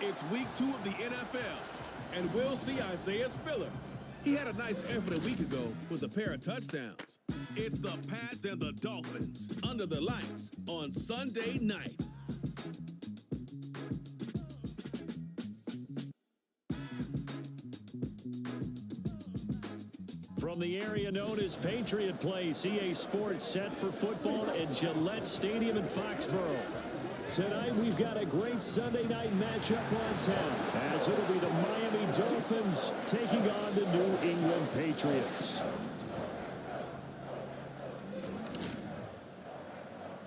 It's week 2 of the NFL, and we'll see Isaiah Spiller. He had a nice effort a week ago with a pair of touchdowns. It's the Pats and the Dolphins under the lights on Sunday night. From the area known as Patriot Place, EA Sports set for football at Gillette Stadium in Foxborough. Tonight we've got a great Sunday night matchup on tap, as it'll be the Miami Dolphins taking on the New England Patriots.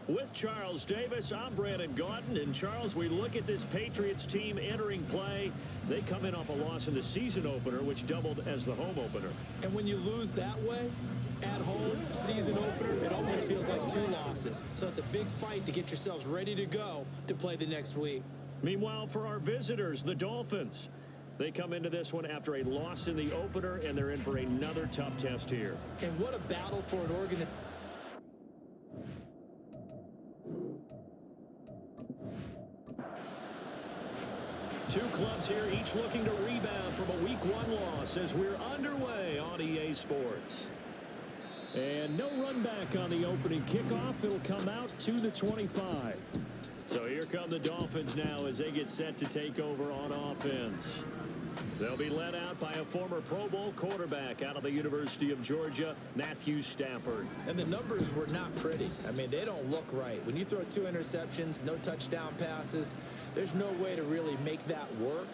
With Charles Davis, I'm Brandon Gaudin. And Charles, we look at this Patriots team entering play. They come in off a loss in the season opener, which doubled as the home opener. And when you lose that way, at home, season opener, it almost feels like 2 losses. So it's a big fight to get yourselves ready to go to play the next week. Meanwhile, for our visitors, the Dolphins, they come into this one after a loss in the opener, and they're in for another tough test here. And what a battle for an organization. Two clubs here, each looking to rebound from a Week 1 loss as we're underway on EA Sports. And no run back on the opening kickoff. It'll come out to the 25. So here come the Dolphins now as they get set to take over on offense. They'll be led out by a former Pro Bowl quarterback out of the University of Georgia, Matthew Stafford. And the numbers were not pretty. I mean, they don't look right. When you throw 2 interceptions, no touchdown passes, there's no way to really make that work.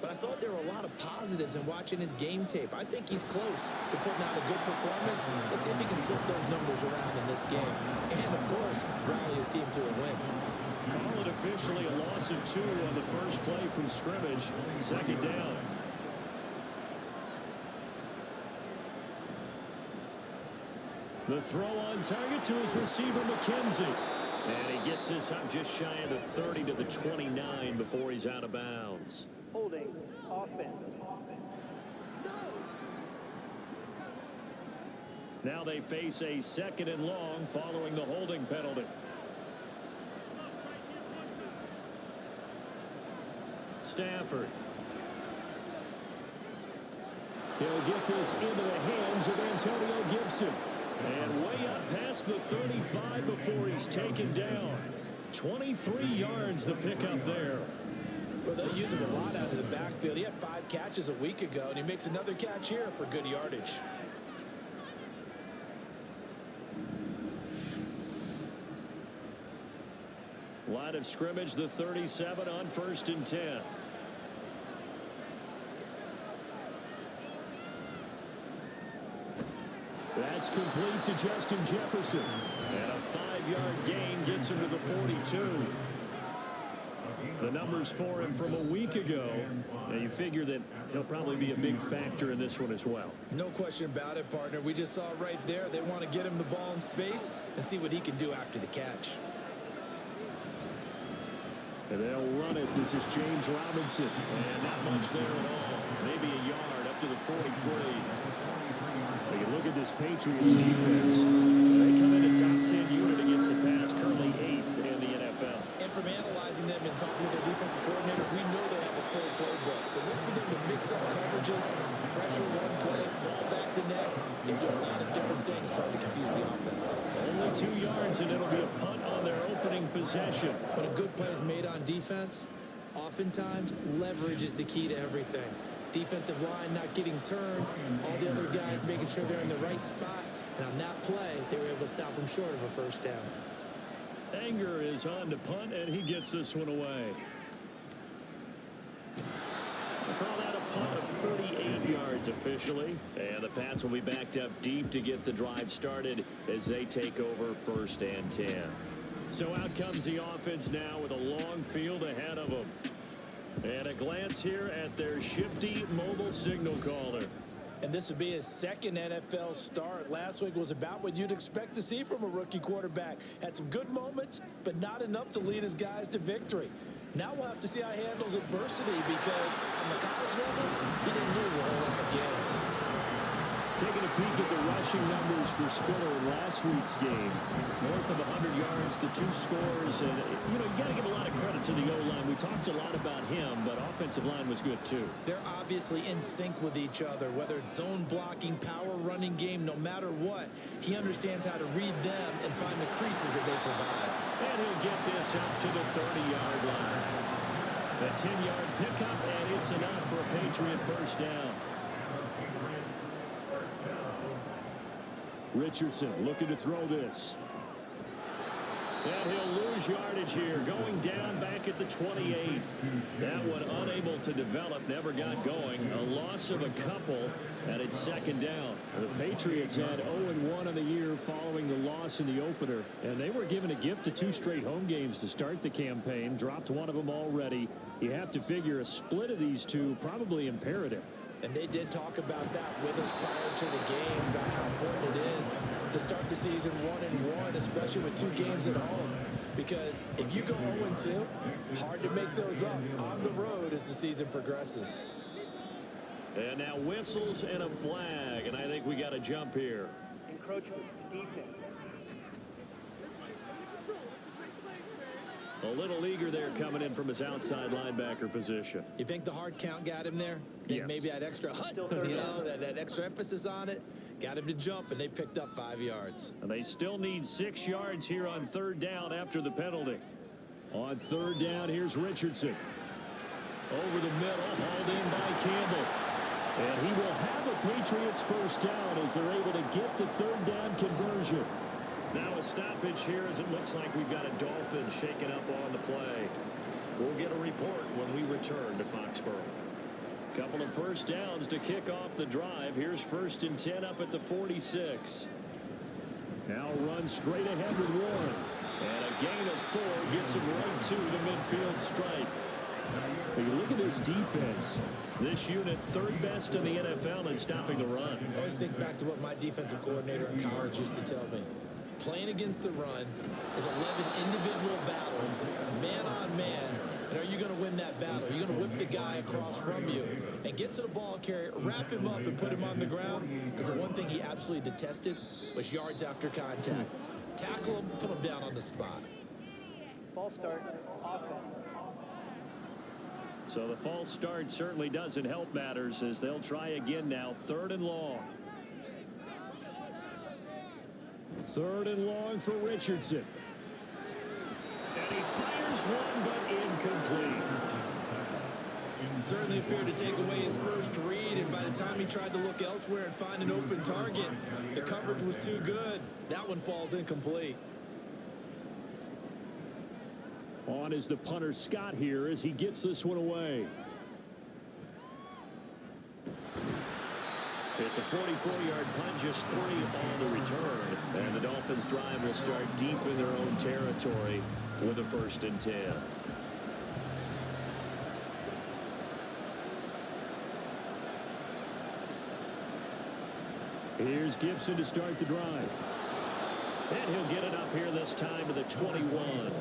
But I thought there were a lot of positives in watching his game tape. I think he's close to putting out a good performance. Let's see if he can flip those numbers around in this game. And, of course, rally his team to a win. Call it officially a loss of 2 on the first play from scrimmage. Second down. The throw on target to his receiver, McKenzie. And he gets this up just shy of the 30 to the 29 before he's out of bounds. Holding offense. Now they face a 2nd and long following the holding penalty. Stafford. He'll get this into the hands of Antonio Gibson. And way up past the 35 before he's taken down. 23 yards the pickup there. Well, they use him a lot out of the backfield. He had 5 catches a week ago, and he makes another catch here for good yardage. Line of scrimmage, the 37 on 1st and 10. That's complete to Justin Jefferson. And a 5-yard gain gets him to the 42. The numbers for him from a week ago. And you figure that he'll probably be a big factor in this one as well. No question about it, partner. We just saw it right there. They want to get him the ball in space and see what he can do after the catch. And they'll run it. This is James Robinson. And not much there at all. Maybe a yard up to the 43. You look at this Patriots defense. They come in a top 10 unit against the pass, currently 8th in the NFL. And from analyzing them and talking with their defensive coordinator, we know they have a full playbook. So look for them to mix up coverages, pressure one play, fall back the next. They do a lot of different things trying to confuse the offense. Only 2 yards, and it'll be a punt on their opening possession. When a good play is made on defense, oftentimes leverage is the key to everything. Defensive line not getting turned, all the other guys making sure they're in the right spot, and on that play, they were able to stop them short of a first down. Anger is on to punt, and he gets this one away. They call that a punt of 38 yards officially, and the Pats will be backed up deep to get the drive started as they take over 1st and 10. So out comes the offense now with a long field ahead of them. And a glance here at their shifty mobile signal caller. And this would be his 2nd NFL start. Last week was about what you'd expect to see from a rookie quarterback. Had some good moments, but not enough to lead his guys to victory. Now we'll have to see how he handles adversity because on the college level, he didn't lose a whole lot of games. Taking a peek at the rushing numbers for Spiller in last week's game. North of 100 yards, the 2 scores. And, you got to give a lot of credit to the O-line. We talked a lot about him, but offensive line was good, too. They're obviously in sync with each other, whether it's zone blocking, power running game, no matter what. He understands how to read them and find the creases that they provide. And he'll get this up to the 30-yard line. A 10-yard pickup, and it's enough for a Patriot first down. Richardson looking to throw this. And he'll lose yardage here, going down back at the 28. That one unable to develop, never got going. A loss of a couple, and it's second down. The Patriots had 0-1 on the year following the loss in the opener, and they were given a gift of 2 straight home games to start the campaign. Dropped one of them already. You have to figure a split of these two probably imperative. And they did talk about that with us prior to the game, about how important it is to start the season 1-1, especially with 2 games at home. Because if you go 0-2, hard to make those up on the road as the season progresses. And now whistles and a flag, and I think we got a jump here. Encroachment, defense. A little eager there coming in from his outside linebacker position. You think the hard count got him there? Yes. Maybe that extra that extra emphasis on it got him to jump, and they picked up 5 yards. And they still need 6 yards here on third down after the penalty. On third down, here's Richardson. Over the middle, hauled in by Campbell. And he will have a Patriots first down as they're able to get the third down conversion. Now a stoppage here as it looks like we've got a Dolphins shaken up on the play. We'll get a report when we return to Foxborough. Couple of first downs to kick off the drive. Here's 1st and 10 up at the 46. Now run straight ahead with Warren. And a gain of 4 gets him right to the midfield stripe. When you look at this defense, this unit 3rd best in the NFL in stopping the run. I always think back to what my defensive coordinator in college used to tell me. Playing against the run is 11 individual battles, man on man. And are you going to win that battle? Are you going to whip the guy across from you and get to the ball carrier, wrap him up, and put him on the ground? Because the one thing he absolutely detested was yards after contact. Tackle him, put him down on the spot. False start, offense. So the false start certainly doesn't help matters as they'll try again now. 3rd and long. 3rd and long for Richardson. And he fires one, but incomplete. Certainly appeared to take away his first read, and by the time he tried to look elsewhere and find an open target, the coverage was too good. That one falls incomplete. On is the punter Scott here as he gets this one away. It's a 44-yard punt, just 3 on the return. And the Dolphins drive will start deep in their own territory with a 1st and 10. Here's Gibson to start the drive. And he'll get it up here this time to the 21.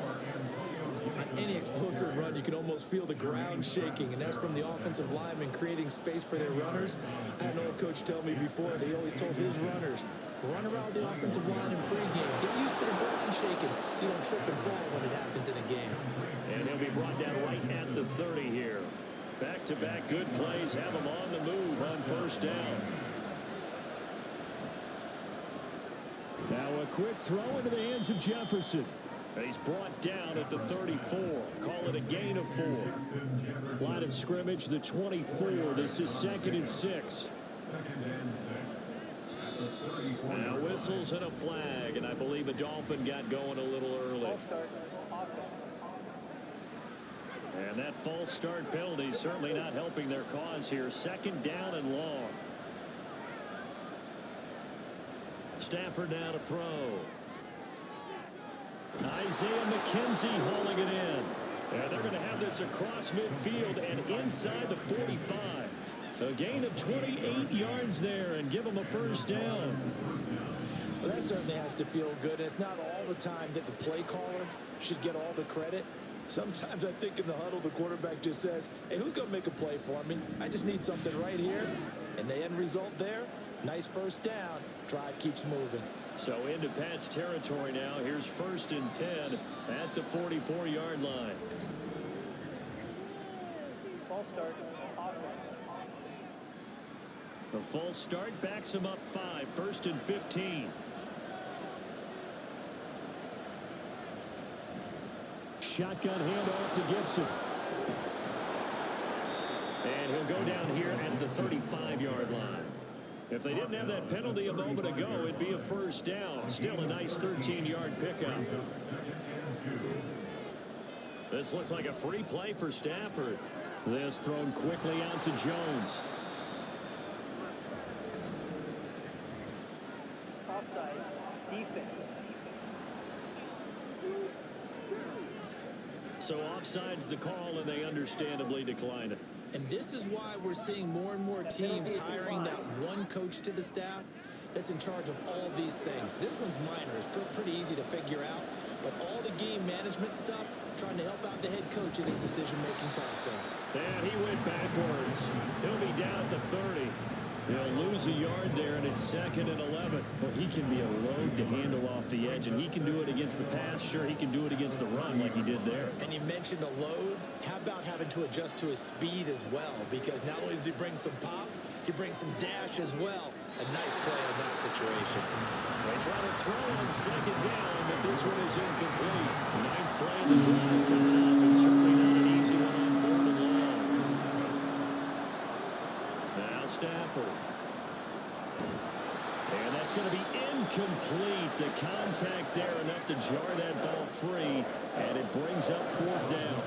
On any explosive run, you can almost feel the ground shaking, and that's from the offensive linemen creating space for their runners. I had an old coach tell me before, they always told his runners, run around the offensive line in pregame. Get used to the ground shaking so you don't trip and fall when it happens in a game. And he'll be brought down right at the 30 here. Back-to-back good plays have him on the move on 1st down. Now a quick throw into the hands of Jefferson. He's brought down at the 34. Call it a gain of 4. Line of scrimmage, the 24. This is 2nd and 6. Now whistles and a flag, and I believe a Dolphin got going a little early. False start, offense. And that false start penalty is certainly not helping their cause here. 2nd down and long. Stafford now to throw. Isaiah McKenzie hauling it in. And they're going to have this across midfield and inside the 45. A gain of 28 yards there and give them a 1st down. Well, that certainly has to feel good. It's not all the time that the play caller should get all the credit. Sometimes I think in the huddle, the quarterback just says, hey, who's going to make a play for me? I just need something right here. And the end result there, Nice first down. Drive keeps moving. So into Pat's territory now. Here's 1st and 10 at the 44-yard line. False start. Offense. The false start backs him up 5. 1st and 15. Shotgun handoff to Gibson. And he'll go down here at the 35-yard line. If they didn't have that penalty a moment ago, it'd be a first down. Still a nice 13-yard pickup. This looks like a free play for Stafford. This thrown quickly out to Jones. Offside. Defense. So offside's the call, and they understandably decline it. And this is why we're seeing more and more teams hiring that one coach to the staff that's in charge of all these things. This one's minor. It's pretty easy to figure out. But all the game management stuff, trying to help out the head coach in his decision-making process. And he went backwards. He'll be down at the 30. They'll lose a yard there, and it's 2nd and 11. Well, he can be a load to handle off the edge, and he can do it against the pass. Sure, he can do it against the run like he did there. And you mentioned a load. How about having to adjust to his speed as well? Because not only does he bring some pop, he brings some dash as well. A nice play in that situation. They try to throw on 2nd down, but this one is incomplete. 9th play of the drive coming up, and certainly not an easy one on 4th and long. Now Stafford. And that's going to be incomplete. The contact there enough to jar that ball free, and it brings up 4th down.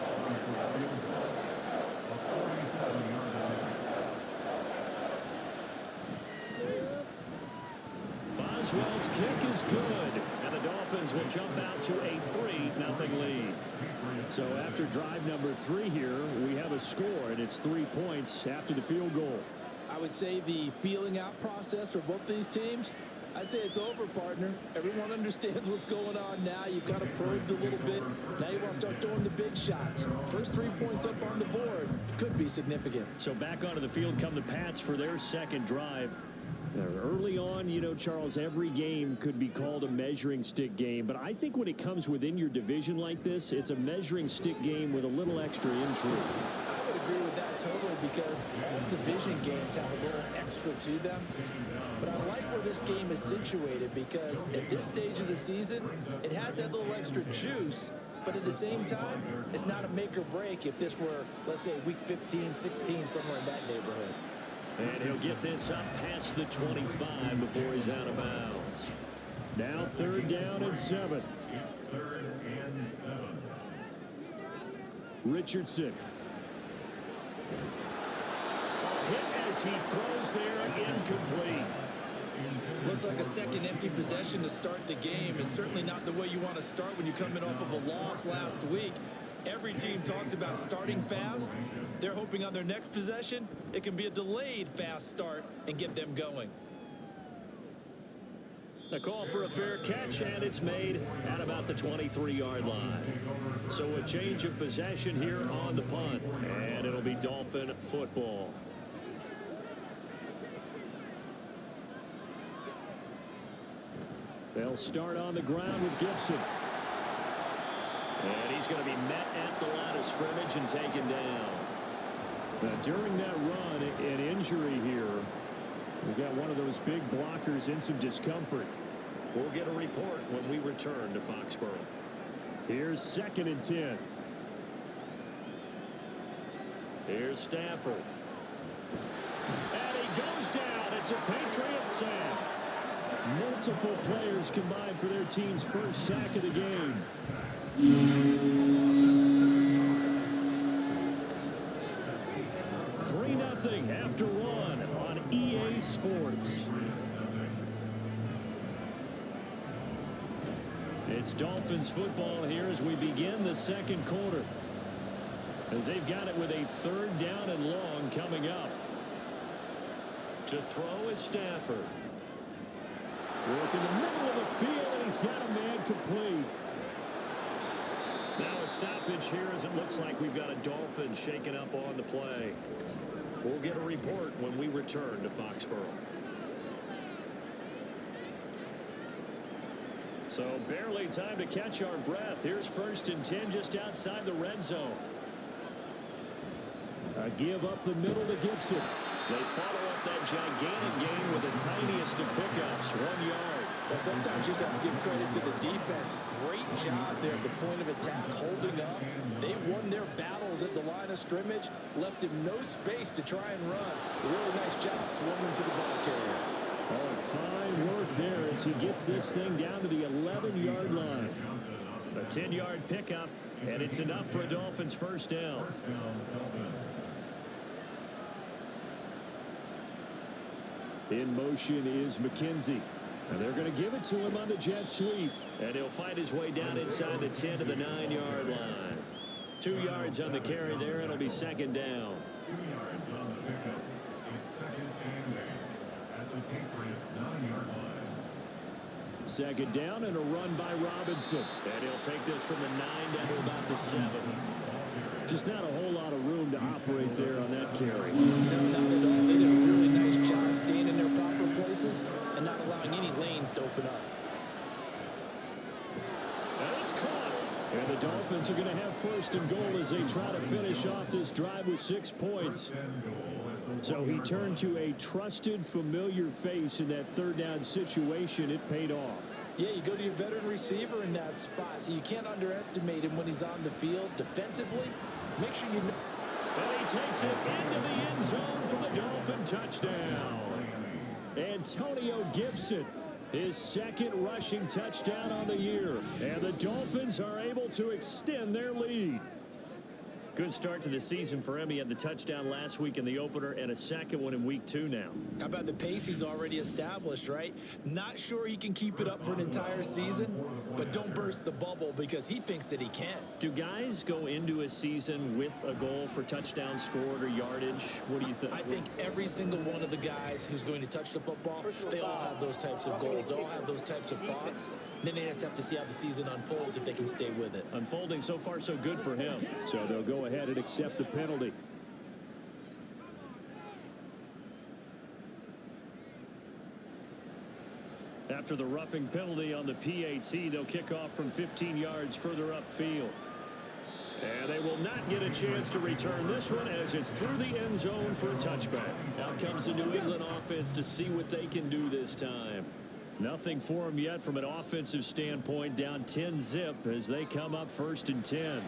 Boswell's kick is good, and the Dolphins will jump out to a 3-0 lead. So after drive number 3 here, we have a score, and it's 3 points after the field goal. I would say the feeling out process for both these teams, I'd say it's over, partner. Everyone understands what's going on now. You've got to probe a little bit. Now you want to start throwing the big shots. First 3 points up on the board could be significant. So back onto the field come the Pats for their 2nd drive. Early on, you know, Charles, every game could be called a measuring stick game. But I think when it comes within your division like this, it's a measuring stick game with a little extra intrigue. I would agree with that totally because all division games have a little extra to them. But I like where this game is situated because at this stage of the season, it has that little extra juice. But at the same time, it's not a make or break if this were, let's say, week 15, 16, somewhere in that neighborhood. And he'll get this up past the 25 before he's out of bounds. Now 3rd down and 7. Richardson. Hit as he throws there, incomplete. Looks like a second empty possession to start the game, and certainly not the way you want to start when you're coming off of a loss last week. Every team talks about starting fast. They're hoping on their next possession, it can be a delayed fast start and get them going. The call for a fair catch, and it's made at about the 23-yard line. So a change of possession here on the punt, and it'll be Dolphin football. They'll start on the ground with Gibson. And he's going to be met at the line of scrimmage and taken down. During that run, an injury here. We've got one of those big blockers in some discomfort. We'll get a report when we return to Foxborough. Here's 2nd and 10. Here's Stafford. And he goes down. It's a Patriots sack. Multiple players combined for their team's first sack of the game. 3-0 after one on EA Sports. It's Dolphins football here as we begin the 2nd quarter. As they've got it with a 3rd down and long coming up. To throw is Stafford. Work in the middle of the field, and he's got a man complete. Now a stoppage here as it looks like we've got a Dolphin shaken up on the play. We'll get a report when we return to Foxborough. So barely time to catch our breath. Here's 1st and 10 just outside the red zone. A give up the middle to Gibson. They follow up that gigantic gain with the tiniest of pickups, 1 yard. Well, sometimes you just have to give credit to the defense. Great job there at the point of attack, holding up. They won their battles at the line of scrimmage, left him no space to try and run. A really nice job swarming to the ball carrier. Oh, fine work there as he gets this thing down to the 11-yard line. A 10-yard pickup, and it's enough for a Dolphins first down. In motion is McKenzie. And they're going to give it to him on the jet sweep. And he'll fight his way down inside the 10 to the 9-yard line. 2 yards on the carry there. It'll be 2nd down. 2 yards on the pickup. It's 2nd and 8 at the Patriots 9-yard line. 2nd down and a run by Robinson. And he'll take this from the 9 down to about the 7. Just not a whole lot of room to operate there on that carry. No, not at all. They did a really nice job staying in their proper places and not allowing any lanes to open up. And it's caught. And the Dolphins are going to have 1st and goal as they try to finish off this drive with 6 points. So he turned to a trusted, familiar face in that 3rd down situation. It paid off. Yeah, you go to your veteran receiver in that spot, so you can't underestimate him when he's on the field defensively. Make sure you know. And he takes it into the end zone for the Dolphin touchdown. Antonio Gibson, his 2nd rushing touchdown on the year. And the Dolphins are able to extend their lead. Good start to the season for him. He had the touchdown last week in the opener and a 2nd one in week 2 now. How about the pace he's already established, right? Not sure he can keep it up for an entire season, but don't burst the bubble because he thinks that he can. Do guys go into a season with a goal for touchdowns scored or yardage? What do you think? I think every single one of the guys who's going to touch the football, they all have those types of goals. They all have those types of thoughts. Then they just have to see how the season unfolds if they can stay with it. Unfolding so far so good for him. So they'll go ahead and accept the penalty. After the roughing penalty on the PAT, they'll kick off from 15 yards further upfield. And they will not get a chance to return this one as it's through the end zone for a touchback. Out comes the New England offense to see what they can do this time. Nothing for them yet from an offensive standpoint, down 10-zip as they come up 1st and 10.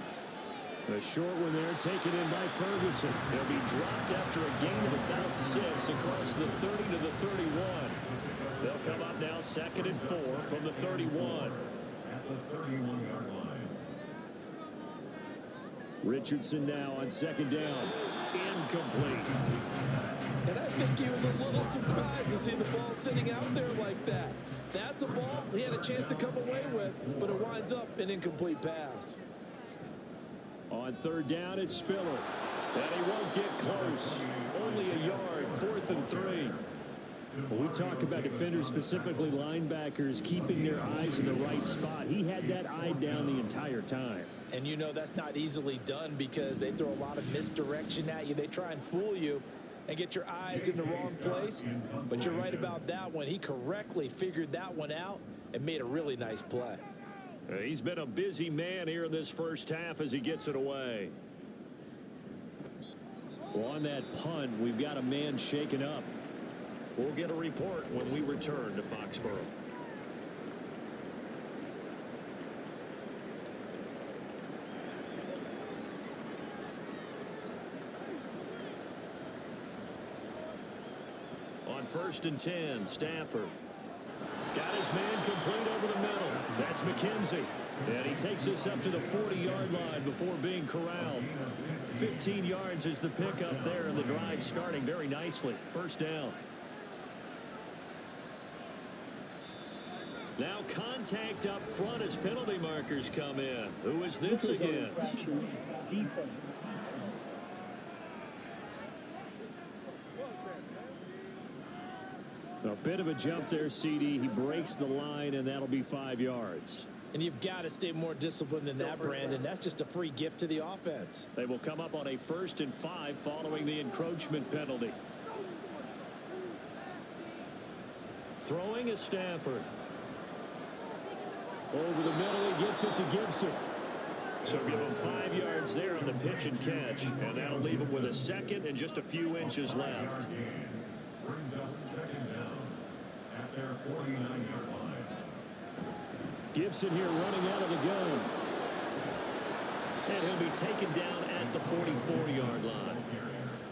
The short one there taken in by Ferguson. He'll be dropped after a gain of about 6 across the 30 to the 31. They'll come up now 2nd and 4 from the 31. At the 31-yard line. Richardson now on 2nd down. Incomplete. And I think he was a little surprised to see the ball sitting out there like that. That's a ball he had a chance to come away with, but it winds up an incomplete pass. On 3rd down, it's Spiller. And he won't get close. Only a yard, 4th and 3. When we talk about defenders, specifically linebackers, keeping their eyes in the right spot, he had that eye down the entire time. And you know that's not easily done because they throw a lot of misdirection at you. They try and fool you and get your eyes in the wrong place. But you're right about that one. He correctly figured that one out and made a really nice play. He's been a busy man here in this first half as he gets it away. Well, on that punt, we've got a man shaken up. We'll get a report when we return to Foxborough. On 1st and 10, Stafford. Got his man complete over the middle. That's McKenzie. And he takes us up to the 40-yard line before being corralled. 15 yards is the pickup there, and the drive starting very nicely. 1st down. Now contact up front as penalty markers come in. Who is this against? A bit of a jump there, CD. He breaks the line, and that'll be 5 yards. And you've got to stay more disciplined than that, Brandon. That's just a free gift to the offense. They will come up on a 1st and 5 following the encroachment penalty. Throwing is Stafford. Over the middle, he gets it to Gibson. So give him 5 yards there on the pitch and catch, and that'll leave him with a second and just a few inches left. Brings up second down at their 49-yard line. Gibson here running out of the gun. And he'll be taken down at the 44-yard line.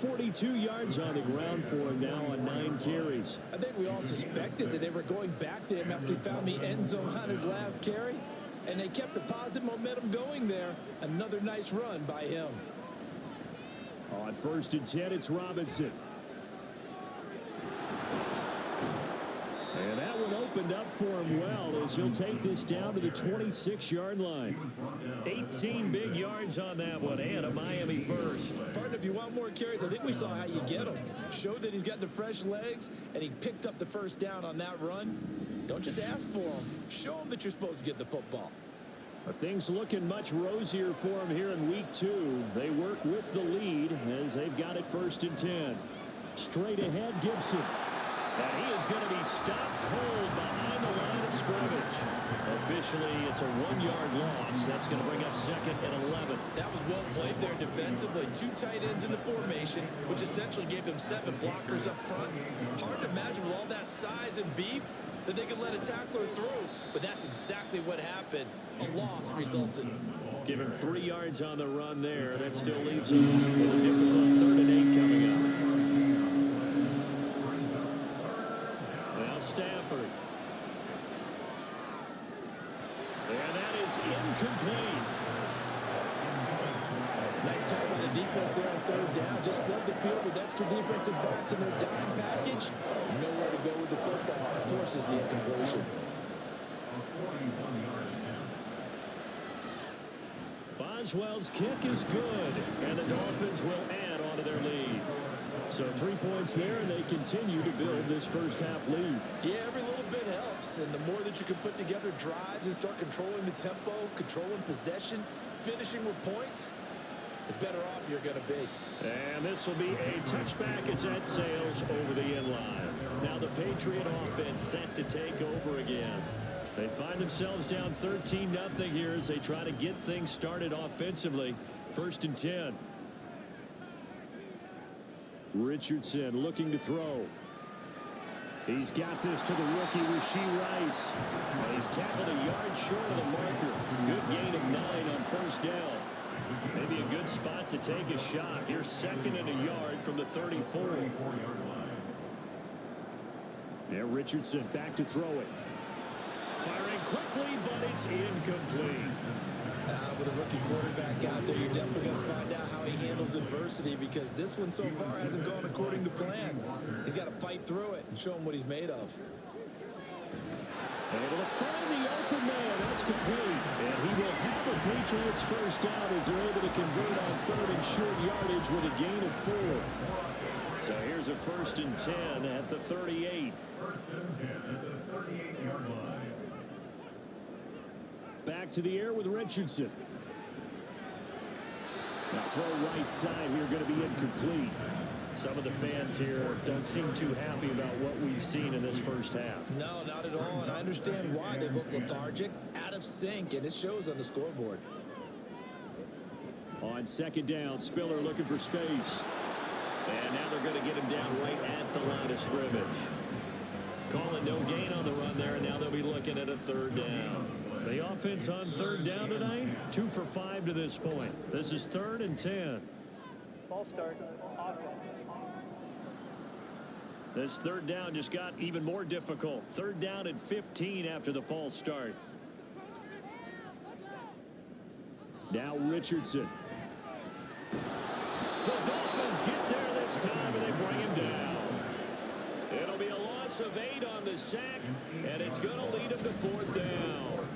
42 yards on the ground for him now on 9 carries. I think we all suspected that they were going back to him after he found the end zone on his last carry. And they kept the positive momentum going there. Another nice run by him. On 1st and 10, it's Robinson. And that one opened up for him well as he'll take this down to the 26-yard line. 18 big yards on that one, and a Miami first. Partner, if you want more carries, I think we saw how you get them. Showed that he's got the fresh legs, and he picked up the first down on that run. Don't just ask for him. Show him that you're supposed to get the football. Things looking much rosier for him here in week 2. They work with the lead as they've got it 1st and 10. Straight ahead, Gibson. And he is going to be stopped cold behind the line of scrimmage. Officially, it's a 1-yard loss. That's going to bring up 2nd and 11. That was well played there defensively. 2 tight ends in the formation, which essentially gave them 7 blockers up front. Hard to imagine with all that size and beef that they could let a tackler through. But that's exactly what happened. A loss resulted. Give him 3 yards on the run there. That still leaves him with a difficult 3rd and 8 coming up. Now Stafford. And that is incomplete. Nice call by the defense there on 3rd down. Just flood the field with extra defensive backs in their dime package. Nowhere to go with the football. Forces the incompletion. Boswell's kick is good, and the Dolphins will add on to their lead. So 3 points there, and they continue to build this first half lead. Yeah, every little bit helps, and the more that you can put together drives and start controlling the tempo, controlling possession, finishing with points, the better off you're going to be. And this will be a touchback as that sails over the end line. Now the Patriot offense set to take over again. They find themselves down 13-0 here as they try to get things started offensively. 1st and 10. Richardson looking to throw. He's got this to the rookie, Rashee Rice. And he's tackled a yard short of the marker. Good gain of 9 on 1st down. Maybe a good spot to take a shot. You're 2nd and a yard from the 34. Yeah, Richardson back to throw it. Firing quickly, but it's incomplete. With a rookie quarterback out there, you're definitely going to find out how he handles adversity, because this one so far hasn't gone according to plan. He's got to fight through it and show him what he's made of. Able to find the open man. That's complete. And he will have a Patriots first down as they're able to convert on 3rd and short yardage with a gain of 4. So here's a 1st and 10 at the 38. 1st and 10 at the 38-yard line. Back to the air with Richardson. Now throw right side here, going to be incomplete. Some of the fans here don't seem too happy about what we've seen in this first half. No, not at all, and I understand why. They look lethargic, out of sync, and it shows on the scoreboard. On 2nd down, Spiller looking for space. And now they're going to get him down right at the line of scrimmage. Calling no gain on the run there, and now they'll be looking at a 3rd down. The offense on 3rd down tonight, 2 for 5 to this point. This is 3rd and 10. Ball start, offense. This 3rd down just got even more difficult. 3rd down and 15 after the false start. Now Richardson. The Dolphins get there this time, and they bring him down. It'll be a loss of 8 on the sack, and it's going to lead them to 4th down.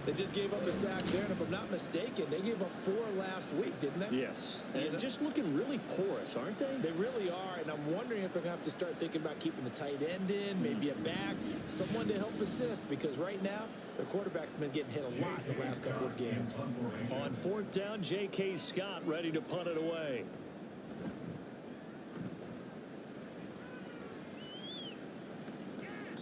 They just gave up a sack there, and if I'm not mistaken, they gave up 4 last week, didn't they? Yes. And just looking really porous, aren't they? They really are, and I'm wondering if they're going to have to start thinking about keeping the tight end in, maybe a back, someone to help assist, because right now, their quarterback's been getting hit a lot in the last couple of games. On 4th down, J.K. Scott ready to punt it away.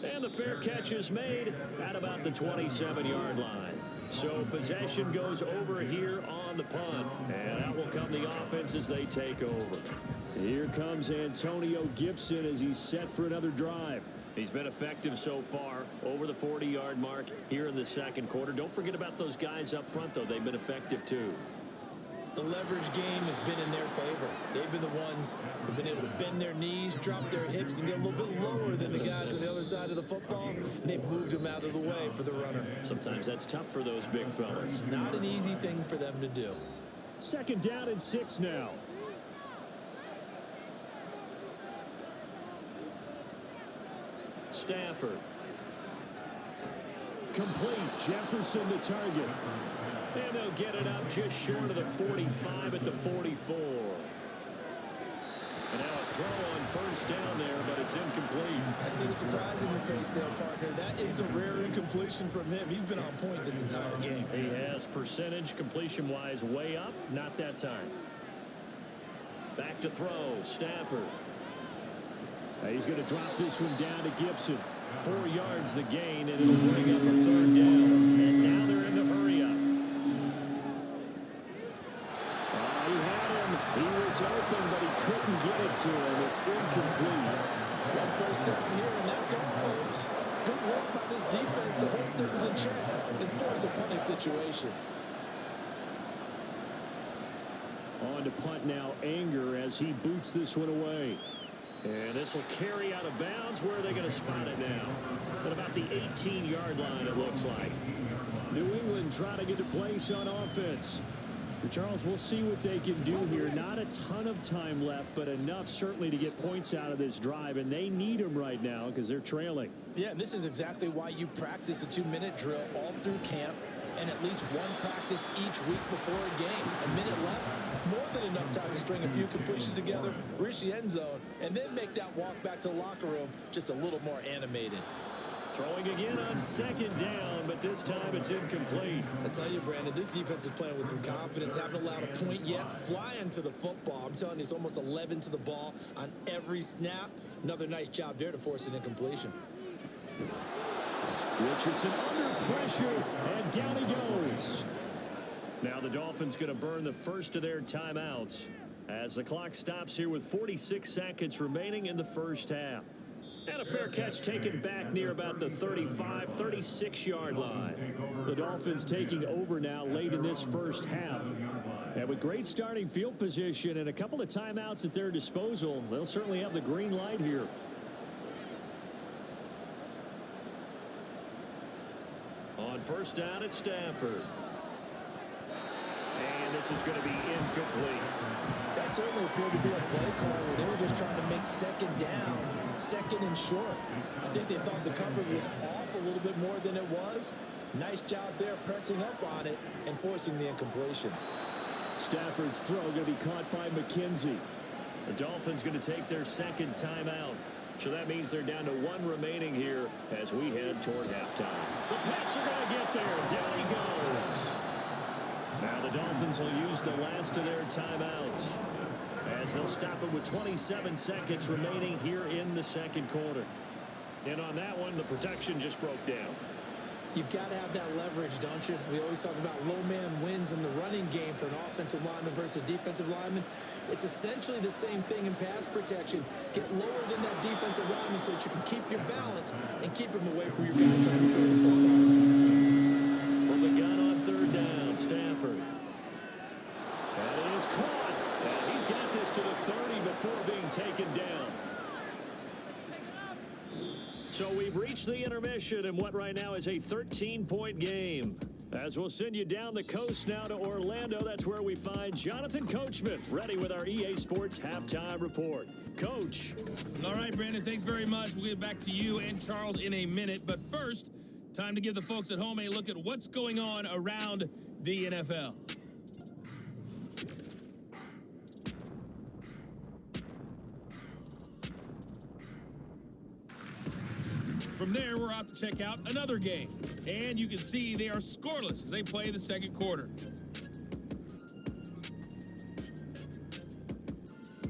And the fair catch is made at about the 27-yard line. So possession goes over here on the punt. And out will come the offense as they take over. Here comes Antonio Gibson as he's set for another drive. He's been effective so far, over the 40-yard mark here in the second quarter. Don't forget about those guys up front, though. They've been effective, too. The leverage game has been in their favor. They've been the ones who've been able to bend their knees, drop their hips, and get a little bit lower than the guys on the other side of the football. And they've moved them out of the way for the runner. Sometimes that's tough for those big fellas. Not an easy thing for them to do. Second down and 6 now. Stafford. Complete. Jefferson the target. And they'll get it up just short of the 45 at the 44. And now a throw on first down there, but it's incomplete. I see the surprise in the face there, partner. That is a rare incompletion from him. He's been on point this entire game. He has percentage completion-wise way up. Not that time. Back to throw. Stafford. He's going to drop this one down to Gibson. 4 yards the gain, and it'll bring up a third down. And now they're in the hurry up. He had him. He was open, but he couldn't get it to him. It's incomplete. One first down here, and that's all, folks. Good work by this defense to hold things in check and force a punting situation. On to punt now, Anger, as he boots this one away. And this will carry out of bounds. Where are they going to spot it now? At about the 18-yard line, it looks like. New England trying to get a place on offense. Charles, we'll see what they can do here. Not a ton of time left, but enough certainly to get points out of this drive. And they need them right now because they're trailing. Yeah, and this is exactly why you practice a 2-minute drill all through camp and at least one practice each week before a game. A minute left. More than enough time to string a few completions together, reach the end zone, and then make that walk back to the locker room just a little more animated. Throwing again on second down, but this time it's incomplete. I tell you, Brandon, this defense is playing with some confidence. Haven't allowed a point yet. Flying to the football. I'm telling you, it's almost 11 to the ball on every snap. Another nice job there to force an incompletion. Richardson under pressure, and down he goes. Now the Dolphins going to burn the first of their timeouts as the clock stops here with 46 seconds remaining in the first half. And a fair catch taken back near about the 35, 36-yard line. The Dolphins taking over now late in this first half. And with great starting field position and a couple of timeouts at their disposal, they'll certainly have the green light here. On first down at Stafford. And this is going to be incomplete. That certainly appeared to be a play call where they were just trying to make second down, second and short. I think they thought the coverage was off a little bit more than it was. Nice job there pressing up on it and forcing the incompletion. Stafford's throw going to be caught by McKenzie. The Dolphins going to take their second timeout. So that means they're down to 1 remaining here as we head toward halftime. The Pats are going to get there. Down he goes. Now the Dolphins will use the last of their timeouts as they'll stop it with 27 seconds remaining here in the second quarter. And on that one, the protection just broke down. You've got to have that leverage, don't you? We always talk about low man wins in the running game for an offensive lineman versus a defensive lineman. It's essentially the same thing in pass protection. Get lower than that defensive lineman so that you can keep your balance and keep him away from your guy trying to throw the football. From the gun on third down, Stafford. That is caught. And he's got this to the 30 before being taken down. So we've reached the intermission in what right now is a 13-point game. As we'll send you down the coast now to Orlando, that's where we find Jonathan Coachman ready with our EA Sports Halftime Report. Coach. All right, Brandon, thanks very much. We'll get back to you and Charles in a minute. But first, time to give the folks at home a look at what's going on around the NFL. From there, we're off to check out another game. And you can see they are scoreless as they play the second quarter.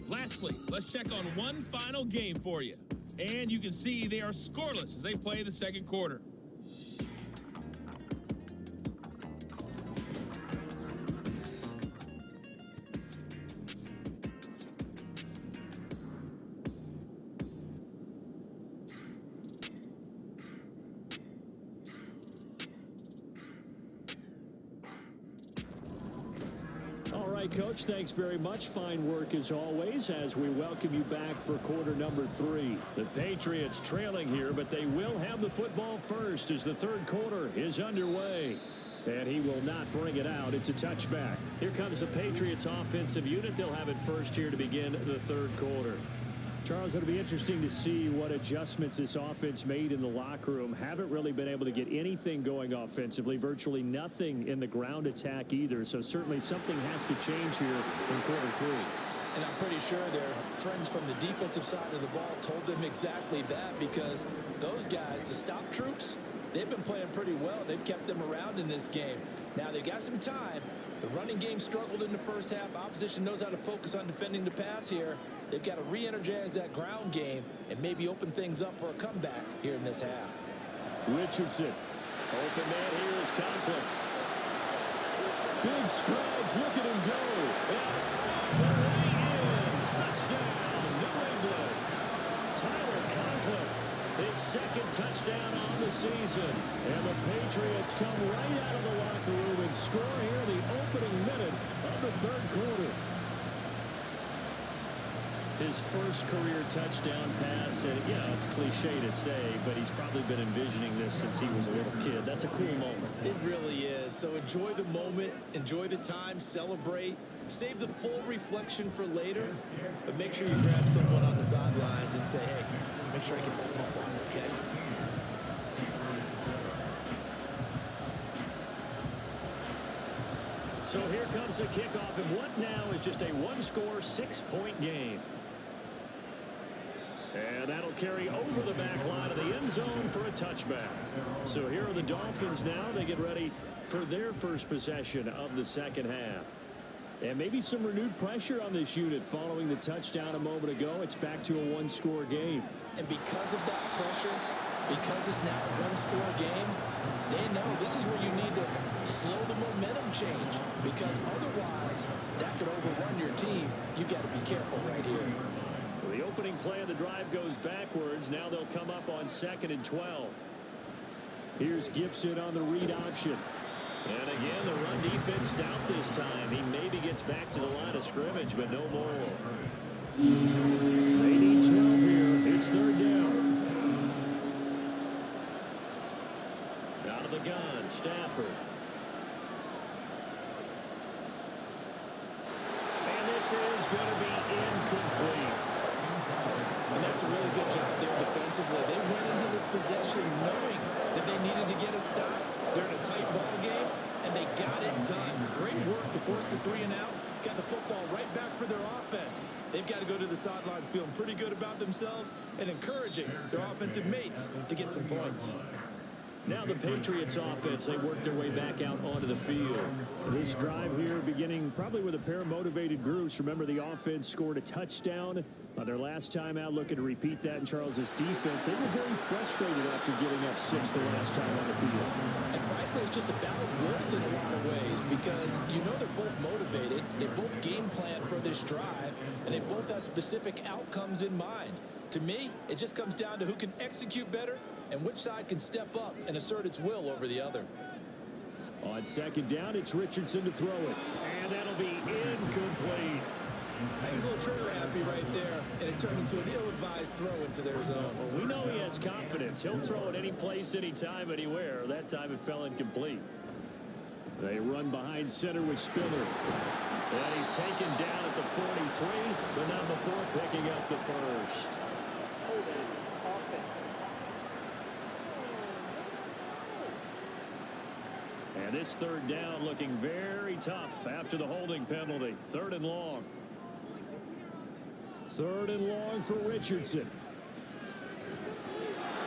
Lastly, let's check on one final game for you. And you can see they are scoreless as they play the second quarter. Coach, thanks very much. Fine work as always as we welcome you back for quarter number 3. The Patriots trailing here, but they will have the football first as the third quarter is underway. And he will not bring it out. It's a touchback. Here comes the Patriots offensive unit. They'll have it first here to begin the third quarter. Charles, it'll be interesting to see what adjustments this offense made in the locker room. Haven't really been able to get anything going offensively, virtually nothing in the ground attack either. So certainly something has to change here in quarter 3. And I'm pretty sure their friends from the defensive side of the ball told them exactly that, because those guys, the stop troops, they've been playing pretty well. They've kept them around in this game. Now they've got some time. The running game struggled in the first half. Opposition knows how to focus on defending the pass here. They've got to re-energize that ground game and maybe open things up for a comeback here in this half. Richardson. Open man here is Conklin. Big strides. Look at him go. And touchdown, New England. Tyler Conklin. His second touchdown on the season. And the Patriots come right out of the locker room and score here the opening minute of the third quarter. His first career touchdown pass, and it's cliche to say, but he's probably been envisioning this since he was a little kid. That's a cool moment. It really is. So enjoy the moment, enjoy the time, celebrate, save the full reflection for later, but make sure you grab someone on the sidelines and say, hey, make sure I get that football, okay? So here comes the kickoff, and what now is just a one-score, 6-point game. And that'll carry over the back line of the end zone for a touchback. So here are the Dolphins now. They get ready for their first possession of the second half. And maybe some renewed pressure on this unit following the touchdown a moment ago. It's back to a one-score game. And because of that pressure, because it's now a one-score game, they know this is where you need to slow the momentum change, because otherwise that could overrun your team. You've got to be careful right here. So the opening play of the drive goes backwards. Now they'll come up on 2nd and 12. Here's Gibson on the read option. And again, the run defense stout this time. He maybe gets back to the line of scrimmage, but no more. They need 12 here. It's third down. Out of the gun, Stafford. And this is going to be incomplete. And that's a really good job there defensively. They went into this possession knowing that they needed to get a stop. They're in a tight ball game, and they got it done. Great work to force the 3 and out. Got the football right back for their offense. They've got to go to the sidelines feeling pretty good about themselves and encouraging their offensive mates to get some points. Now the Patriots offense, they work their way back out onto the field. This drive here beginning probably with a pair of motivated groups. Remember, the offense scored a touchdown on their last time out. Looking to repeat that in Charles's defense. They were very frustrated after giving up 6 the last time on the field. And frankly, it's just about wills in a lot of ways, because you know they're both motivated. They both game plan for this drive, and they both have specific outcomes in mind. To me, it just comes down to who can execute better and which side can step up and assert its will over the other. On 2nd down, it's Richardson to throw it. And that'll be incomplete. He's a little trigger happy right there, and it turned into an ill-advised throw into their zone. Well, we know he has confidence. He'll throw it any place, anytime, anywhere. That time it fell incomplete. They run behind center with Spiller. And he's taken down at the 43, the number 4 picking up the first. And this third down looking very tough after the holding penalty. 3rd and long. 3rd and long for Richardson.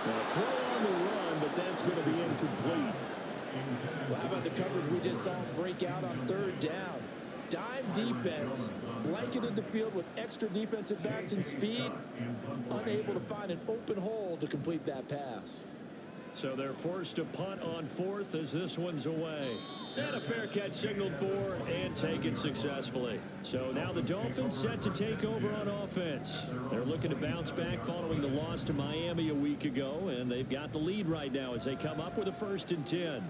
Now a throw on the run, but that's going to be incomplete. Well, how about the coverage we just saw break out on 3rd down? Dime defense, blanketed the field with extra defensive backs and speed, unable to find an open hole to complete that pass. So they're forced to punt on 4th as this one's away. And a fair catch signaled for and taken successfully. So now the Dolphins set to take over on offense. They're looking to bounce back following the loss to Miami a week ago, and they've got the lead right now as they come up with a 1st and 10.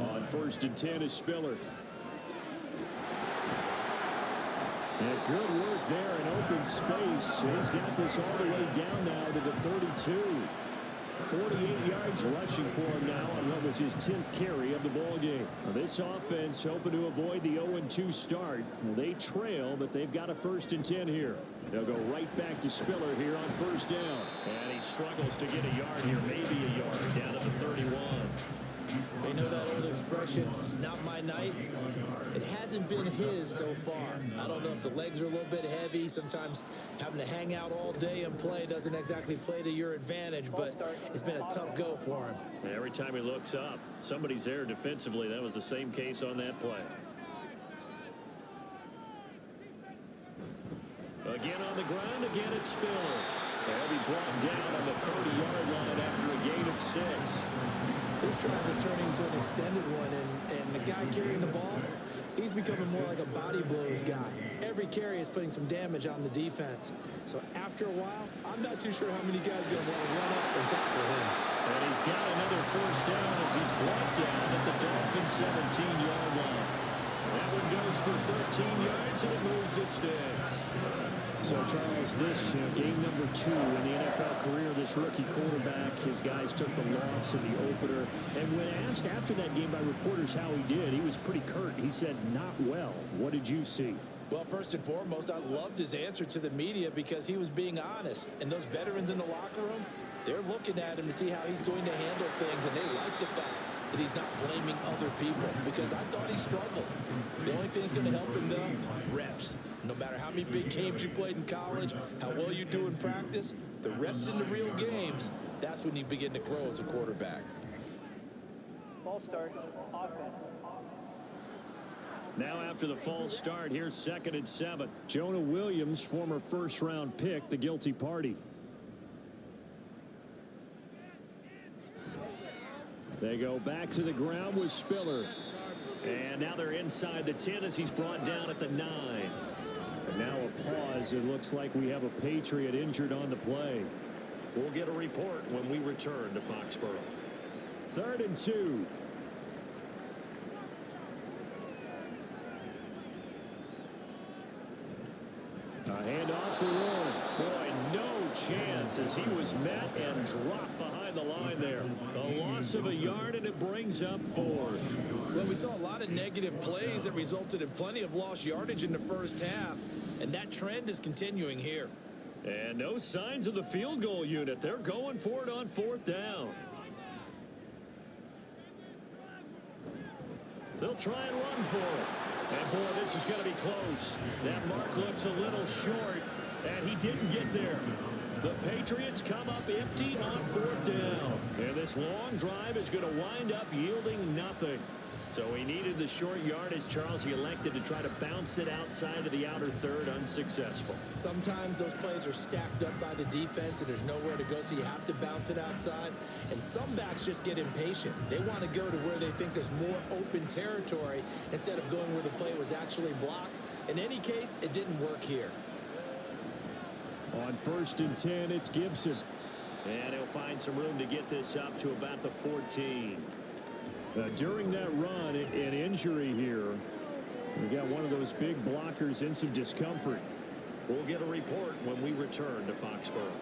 On 1st and 10 is Spiller. And good work there in open space. He's got this all the way down now to the 32. 48 yards rushing for him now on what was his 10th carry of the ballgame. This offense hoping to avoid the 0-2 start. Well, they trail, but they've got a 1st and 10 here. They'll go right back to Spiller here on 1st down. And he struggles to get a yard here, maybe a yard, down at the 31. They know that old expression, it's not my night. It hasn't been his so far. I don't know if the legs are a little bit heavy. Sometimes having to hang out all day and play doesn't exactly play to your advantage, but it's been a tough go for him. And every time he looks up, somebody's there defensively. That was the same case on that play. Again on the ground, again it's Spiller. They'll be brought down on the 30-yard line after a gain of 6. This drive is turning into an extended one, and the guy carrying the ball, he's becoming more like a body blows guy. Every carry is putting some damage on the defense. So after a while, I'm not too sure how many guys are going to want to run up and tackle him. And he's got another 1st down as he's brought down at the Dolphins' 17-yard line. That one goes for 13 yards, and it moves its sticks. So, Charles, this game number 2 in the NFL career, this rookie quarterback, his guys took the loss in the opener. And when asked after that game by reporters how he did, he was pretty curt. He said, not well. What did you see? Well, first and foremost, I loved his answer to the media because he was being honest. And those veterans in the locker room, they're looking at him to see how he's going to handle things, and they like the fact that he's not blaming other people, because I thought he struggled. The only thing that's going to help him, though, reps. No matter how many big games you played in college, how well you do in practice, The reps in the real games, that's when you begin to grow as a quarterback. False start. Offense. Now after the false start, here's 2nd and 7. Jonah Williams, former first-round pick, the guilty party. They go back to the ground with Spiller. And now they're inside the 10 as he's brought down at the 9. And now a pause. It looks like we have a Patriot injured on the play. We'll get a report when we return to Foxborough. 3rd and 2. A handoff for Warren. Boy, no chance as he was met and dropped behind the line there. A loss of a yard, and it brings up 4. Well, we saw a lot of negative plays that resulted in plenty of lost yardage in the first half, and that trend is continuing here. And no signs of the field goal unit. They're going for it on 4th down. They'll try and run for it. And boy, this is going to be close. That mark looks a little short, and he didn't get there. The Patriots come up empty on 4th down. And this long drive is going to wind up yielding nothing. So he needed the short yardage, Charles. He elected to try to bounce it outside of the outer third, unsuccessful. Sometimes those plays are stacked up by the defense and there's nowhere to go, so you have to bounce it outside. And some backs just get impatient. They want to go to where they think there's more open territory instead of going where the play was actually blocked. In any case, it didn't work here. On 1st and 10, it's Gibson. And he'll find some room to get this up to about the 14. During that run, an injury here. We got one of those big blockers in some discomfort. We'll get a report when we return to Foxborough.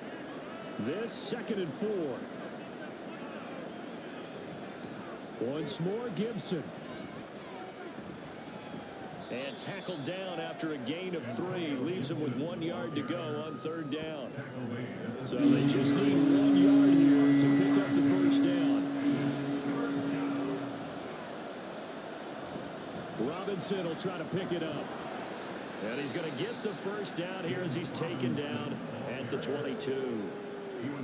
This 2nd and 4. Once more, Gibson. And tackled down after a gain of 3. Leaves him with 1 yard to go on 3rd down. So they just need 1 yard here to pick up the 1st down. Robinson will try to pick it up. And he's going to get the 1st down here as he's taken down at the 22.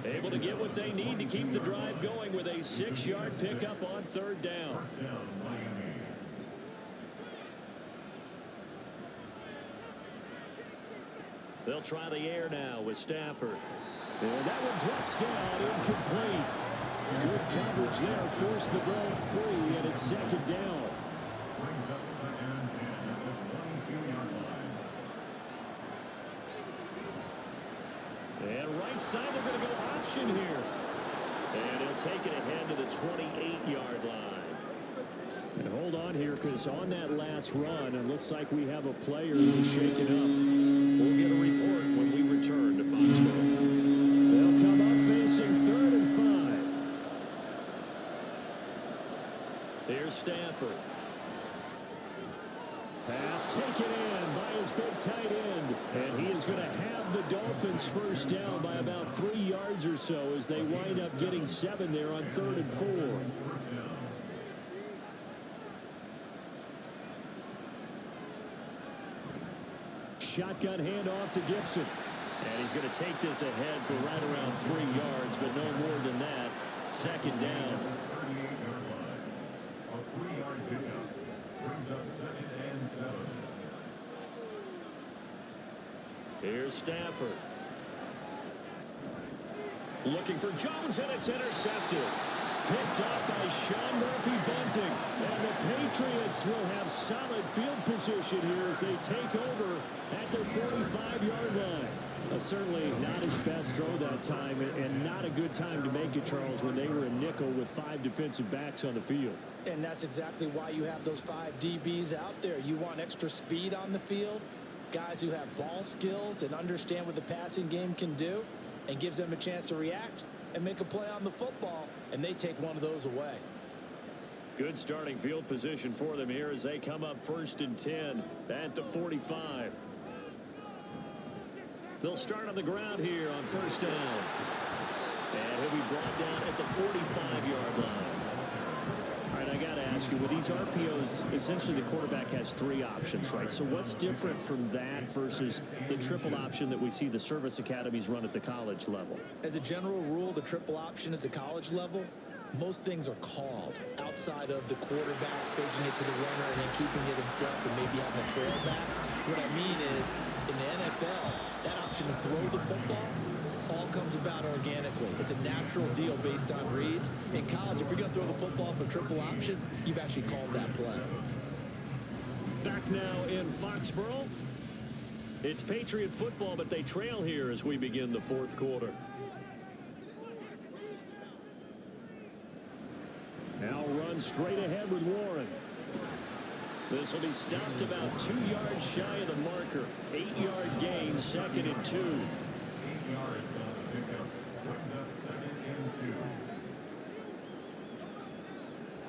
Able to get what they need to keep the drive going with a 6-yard pickup on 3rd down. They'll try the air now with Stafford. And that one drops down, incomplete. Good coverage there, forced the ball free, and it's 2nd down. Brings up 2nd and 10 at the 22-yard line. And right side, they're going to go option here. And he'll take it ahead to the 28-yard line. And hold on here, because on that last run, it looks like we have a player who's shaken up. We'll get a report when we return to Foxborough. They'll come up facing 3rd and 5. Here's Stafford. Pass taken in by his big tight end. And he is going to have the Dolphins 1st down by about 3 yards or so as they wind up getting 7 there on 3rd and 4. Shotgun handoff to Gibson. And he's going to take this ahead for right around 3 yards, but no more than that. 2nd down. 38-yard line. A 3-yard pickup. Brings up 2nd and 7. Here's Stafford. Looking for Jones, and it's intercepted. Picked up by Sean Murphy-Bunting. And the Patriots will have solid field position here as they take over at their 45-yard line. Certainly not his best throw that time, and not a good time to make it, Charles, when they were a nickel with 5 defensive backs on the field. And that's exactly why you have those 5 DBs out there. You want extra speed on the field, guys who have ball skills and understand what the passing game can do, and gives them a chance to react and make a play on the football, and they take one of those away. Good starting field position for them here as they come up 1st and 10 at the 45. They'll start on the ground here on 1st down. And he'll be brought down at the 45-yard line. All right, I got to ask you, with these RPOs, essentially the quarterback has 3 options, right? So what's different from that versus the triple option that we see the service academies run at the college level? As a general rule, the triple option at the college level, most things are called outside of the quarterback faking it to the runner and then keeping it himself and maybe having a trail back. What I mean is, in the NFL, that option to throw the football all comes about organically. It's a natural deal based on reads. In college, if you're going to throw the football for triple option, you've actually called that play. Back now in Foxborough. It's Patriot football, but they trail here as we begin the 4th quarter. Now run straight ahead with Warren. This will be stopped about 2 yards shy of the marker. 8-yard gain, 2nd and 2. 8 yards on the pickup. Brings up 2nd and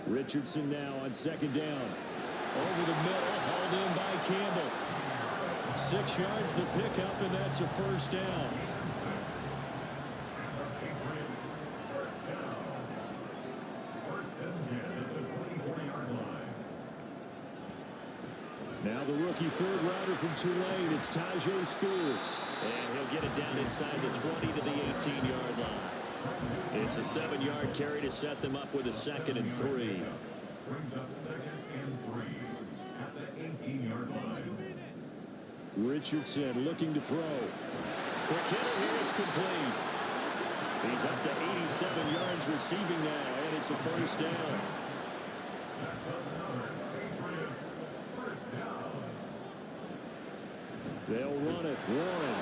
2. Richardson now on 2nd down. Over the middle, hauled in by Campbell. 6 yards the pickup, and that's a 1st down. Patriots, 1st down. 1st and 10 at the 24-yard line. Now the rookie 3rd rounder from Tulane, it's Tajay Spears. And he'll get it down inside the 20 to the 18-yard line. It's a 7-yard carry to set them up with a 2nd and 3. Brings up 2nd and 3 at the 18-yard line. Richardson looking to throw. Quick hitter here, it's complete. He's up to 87 yards receiving now, and it's a 1st down. That's another Patriots 1st down. They'll run it, Warren.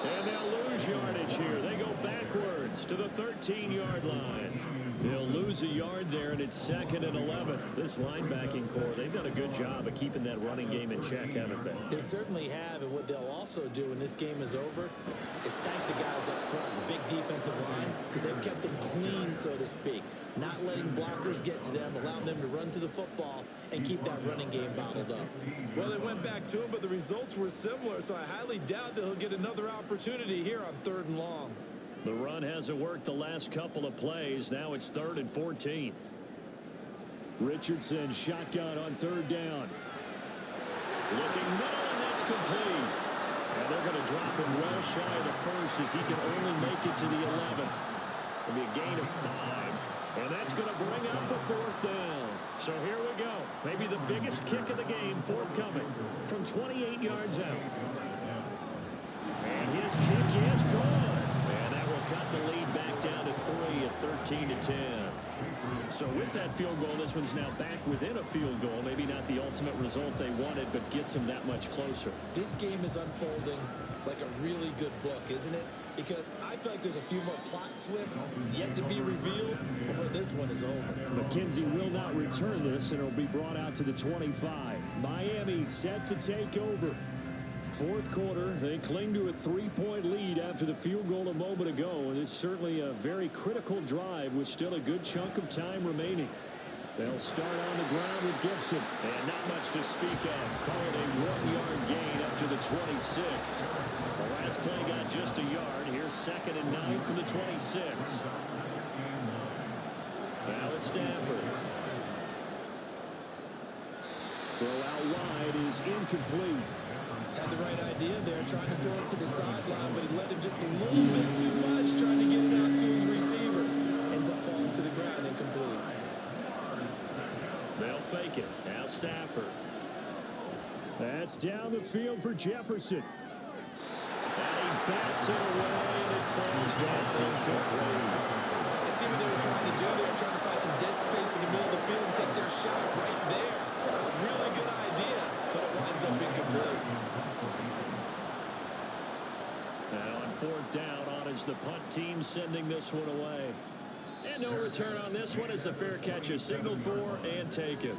And they'll lose yardage here. They go backwards to the 13-yard line. They'll lose a yard there, and it's 2nd and 11. This linebacking core, they've done a good job of keeping that running game in check, haven't they? They certainly have, and what they'll also do when this game is over is thank the guys up front, the big defensive line, because they've kept them clean, so to speak. Not letting blockers get to them, allowing them to run to the football and keep that running game bottled up. Well, they went back to him, but the results were similar, so I highly doubt that he'll get another opportunity here on 3rd and long. The run hasn't worked the last couple of plays. Now it's 3rd and 14. Richardson shotgun on 3rd down. Looking middle, and that's complete. And they're going to drop him well shy of the 1st as he can only make it to the 11. It'll be a gain of 5. And that's going to bring up a 4th down. So here we go. Maybe the biggest kick of the game forthcoming from 28 yards out. And his kick is gone. And that will cut the lead back down to 3 at 13-10. So with that field goal, this one's now back within a field goal. Maybe not the ultimate result they wanted, but gets them that much closer. This game is unfolding like a really good book, isn't it? Because I feel like there's a few more plot twists yet to be revealed before this one is over. McKenzie will not return this, and it'll be brought out to the 25. Miami set to take over. 4th quarter, they cling to a 3-point lead after the field goal a moment ago, and it's certainly a very critical drive with still a good chunk of time remaining. They'll start on the ground with Gibson, and not much to speak of. Call it a 1-yard gain up to the 26. The last play got just a yard. Here's 2nd and 9 from the 26. Now it's Stafford. Throw out wide is incomplete. Had the right idea there, trying to throw it to the sideline, but he let him just a little bit too much, trying to get it out to his receiver. Ends up falling to the ground incomplete. They'll fake it. Now Stafford. That's down the field for Jefferson. And he bats it away, and it falls down incomplete. I see what they were trying to do. They were trying to find some dead space in the middle of the field and take their shot right there. A really good idea, but it winds up incomplete. Now on 4th down, on is the punt team sending this one away. And no return on this one as the fair catch is signaled for and taken.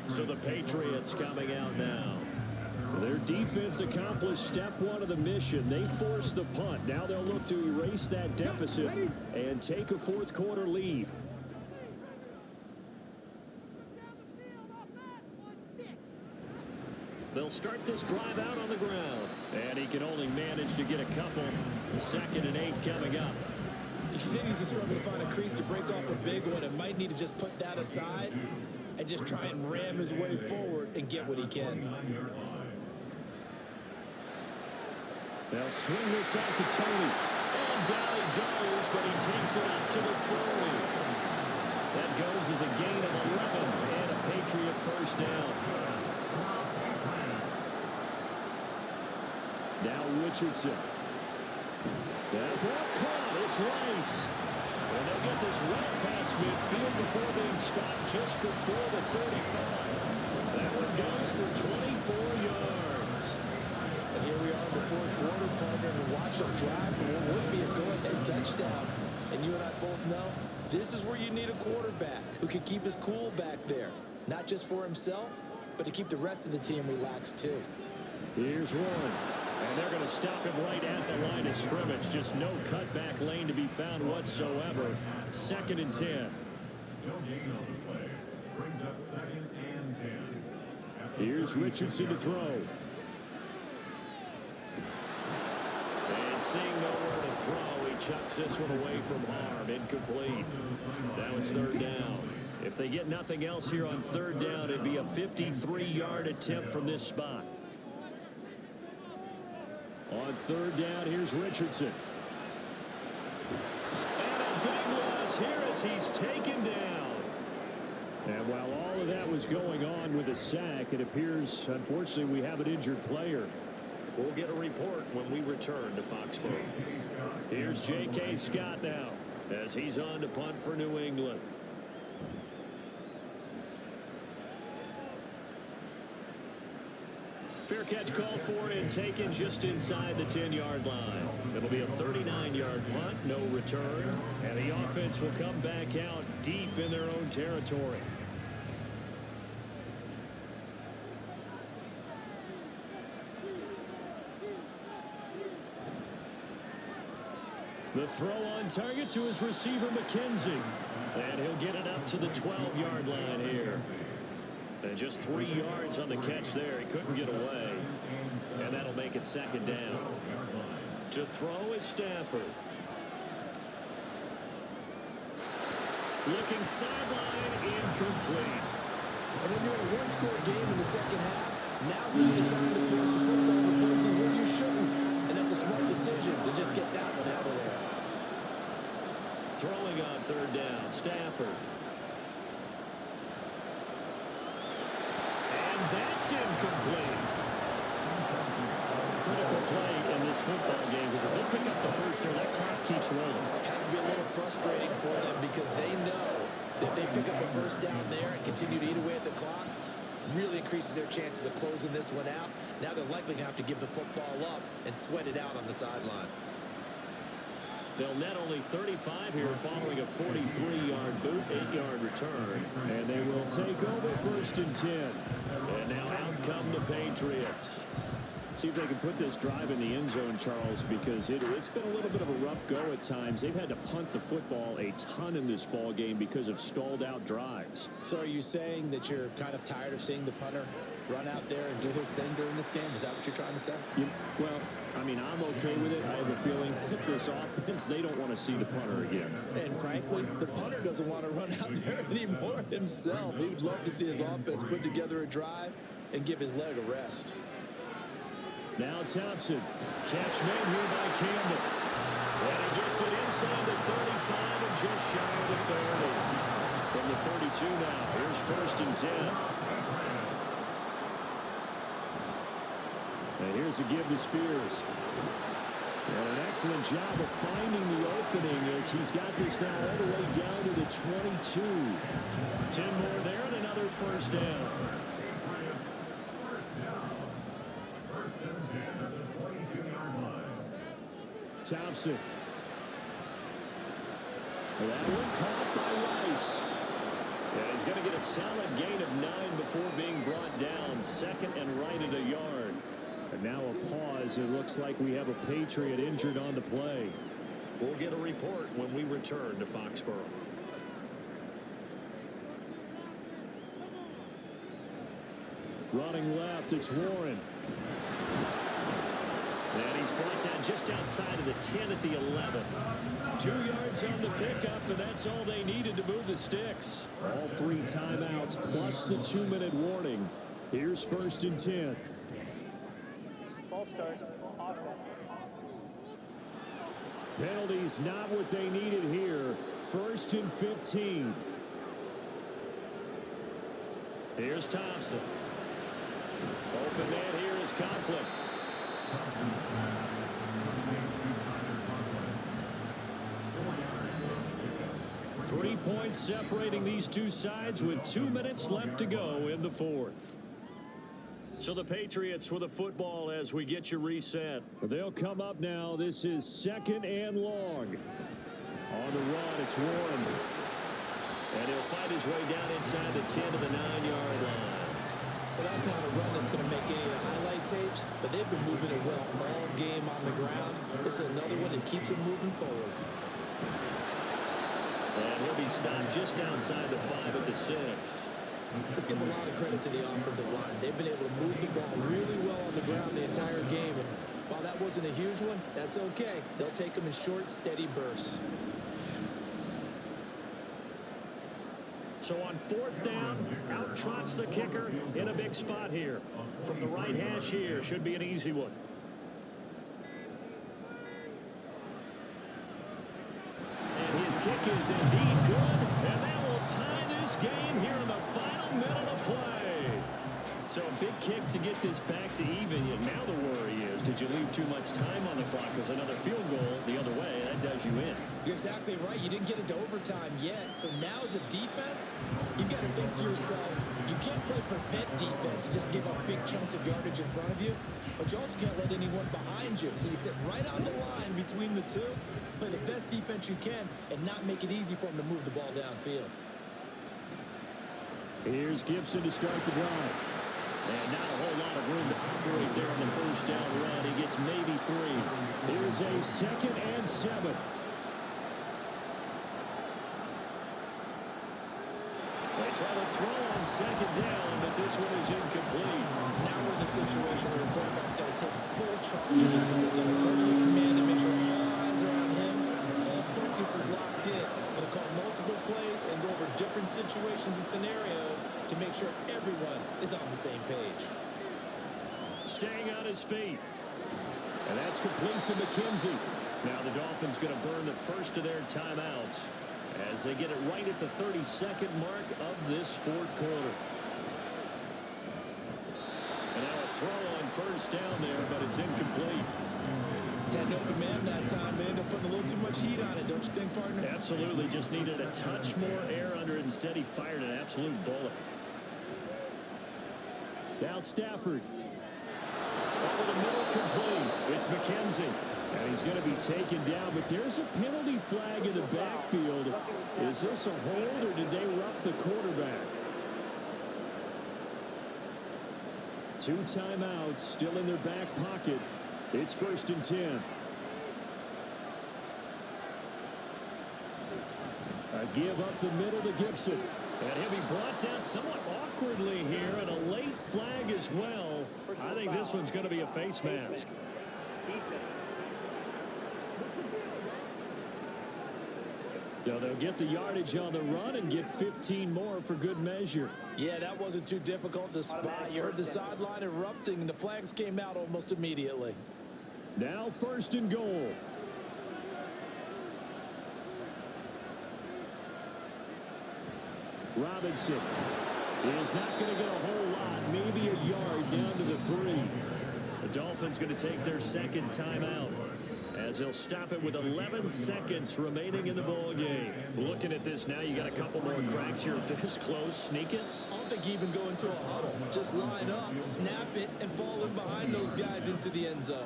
So the Patriots coming out now. Their defense accomplished step 1 of the mission. They forced the punt. Now they'll look to erase that deficit and take a 4th quarter lead. They'll start this drive out on the ground. And he can only manage to get a couple. 2nd and 8 coming up. He continues to struggle to find a crease to break off a big one and might need to just put that aside. and just try and ram his way forward and get what he can. They'll swing this out to Tony. And down he goes, but he takes it up to the 40. That goes as a gain of 11 and a Patriot first down. Now Richardson. That ball caught. It's Rice. And they'll get this right past midfield before being stopped just before the 35. That one goes for 24 yards. And here we are in the fourth quarter, partner, and watch them drive for what would be a go-ahead touchdown. And you and I both know this is where you need a quarterback who can keep his cool back there, not just for himself, but to keep the rest of the team relaxed too. Here's one. And they're going to stop him right at the line of scrimmage. Just no cutback lane to be found whatsoever. 2nd and 10. No gain on the play. Brings up 2nd and 10. Here's Richardson to throw. And seeing nowhere to throw, he chucks this one away from harm. Incomplete. Now it's 3rd down. If they get nothing else here on 3rd down, it'd be a 53-yard attempt from this spot. On 3rd down, here's Richardson. And a big loss here as he's taken down. And while all of that was going on with a sack, it appears, unfortunately, we have an injured player. We'll get a report when we return to Foxborough. Here's J.K. Scott now as he's on to punt for New England. Fair catch called for and taken just inside the 10-yard line. It'll be a 39-yard punt, no return, and the offense will come back out deep in their own territory. The throw on target to his receiver, McKenzie, and he'll get it up to the 12-yard line here. And just 3 yards on the catch there. He couldn't get away. And that'll make it 2nd down. To throw is Stafford. Looking sideline, incomplete. And when you're in a one-score game in the second half, now's not the time to force the football to places where you shouldn't. And that's a smart decision to just get that one out of there. Throwing on 3rd down, Stafford. That's incomplete. Critical play in this football game because if they pick up the first here, that clock keeps rolling. It has to be a little frustrating for them because they know that if they pick up a first down there and continue to eat away at the clock, really increases their chances of closing this one out. Now they're likely going to have to give the football up and sweat it out on the sideline. They'll net only 35 here following a 43-yard boot, 8-yard return. And they will take over 1st and 10. And now out come the Patriots. See if they can put this drive in the end zone, Charles, because it's been a little bit of a rough go at times. They've had to punt the football a ton in this ball game because of stalled-out drives. So are you saying that you're kind of tired of seeing the punter run out there and do his thing during this game? Is that what you're trying to say? Well, I mean, I'm okay with it. I have a feeling that this offense, they don't want to see the punter again. And frankly, the punter doesn't want to run out there anymore himself. He would love to see his offense put together a drive and give his leg a rest. Now Thompson. Catch made here by Campbell. And he gets it inside the 35 and just shy of the 30. From the 42 now. Here's 1st and 10. And here's a give to Spears. And an excellent job of finding the opening as he's got this now all the way down to the 22. 10 more there and another 1st down. Thompson. That one caught by Rice. Yeah, he's going to get a solid gain of 9 before being brought down. 2nd and right at a yard. And now a pause. It looks like we have a Patriot injured on the play. We'll get a report when we return to Foxborough. Running left, it's Warren. And he's brought down just outside of the 10 at the 11. 2 yards on the pickup, and that's all they needed to move the sticks. All 3 timeouts plus the 2-minute warning. Here's 1st and 10. Ball start. Offense. Penalties not what they needed here. 1st and 15. Here's Thompson. Open man here is Conklin. 3 points separating these two sides with 2 minutes left to go in the 4th. So the Patriots with the football as we get you reset. They'll come up now. This is 2nd and long. On the run, it's Warren. And he'll fight his way down inside the 10 to the 9-yard line. Well, that's not a run that's going to make any of the highlight tapes, but they've been moving it well all game on the ground. This is another one that keeps them moving forward. And he'll be stopped just outside the 5 at the 6. Let's give a lot of credit to the offensive line. They've been able to move the ball really well on the ground the entire game. And while that wasn't a huge one, that's okay. They'll take them in short, steady bursts. So on 4th down, out trots the kicker in a big spot here. From the right hash here, should be an easy one. And his kick is indeed good. And that will tie this game here in the final minute of play. So a big kick to get this back to even. And now the worry is, did you leave too much time on the clock? Because another field goal the other way, that does you in. You're exactly right. You didn't get into overtime yet. So now as a defense, you've got to think to yourself, you can't play prevent defense and just give up big chunks of yardage in front of you. But you also can't let anyone behind you. So you sit right on the line between the two, play the best defense you can, and not make it easy for them to move the ball downfield. Here's Gibson to start the drive. And not a whole lot of room to operate there on the 1st down run. He gets maybe 3. Here's a 2nd and 7. They try to throw on 2nd down, but this one is incomplete. Now we're in the situation where the quarterback's got to take full charge of his own. Got to totally command and make sure all eyes are on him. All focus is locked in. Going to call multiple plays and go over different situations and scenarios to make sure everyone is on the same page. Staying on his feet. And that's complete to McKenzie. Now the Dolphins going to burn the first of their timeouts as they get it right at the 32nd mark of this 4th quarter. And now a throw on 1st down there, but it's incomplete. Had no command that time. They ended up putting a little too much heat on it, don't you think, partner? Absolutely. Just needed a touch more air under it. Instead, he fired an absolute bullet. Now Stafford. Over the middle, complete. It's McKenzie. And he's going to be taken down, but there's a penalty flag in the backfield. Is this a hold, or did they rough the quarterback? 2 timeouts still in their back pocket. It's 1st and 10. A give up the middle to Gibson. And he'll be brought down somewhat awkwardly here, and a late flag as well. I think this one's going to be a face mask. So they'll get the yardage on the run and get 15 more for good measure. Yeah, that wasn't too difficult to spot. You heard the sideline erupting, and the flags came out almost immediately. Now 1st and goal. Robinson is not going to get a whole lot, maybe a yard down to the 3. The Dolphins going to take their 2nd timeout as they'll stop it with 11 seconds remaining in the ball game. Looking at this now, you got a couple more cracks here. This close, sneak it. I don't think you even go into a huddle. Just line up, snap it, and fall in behind those guys into the end zone.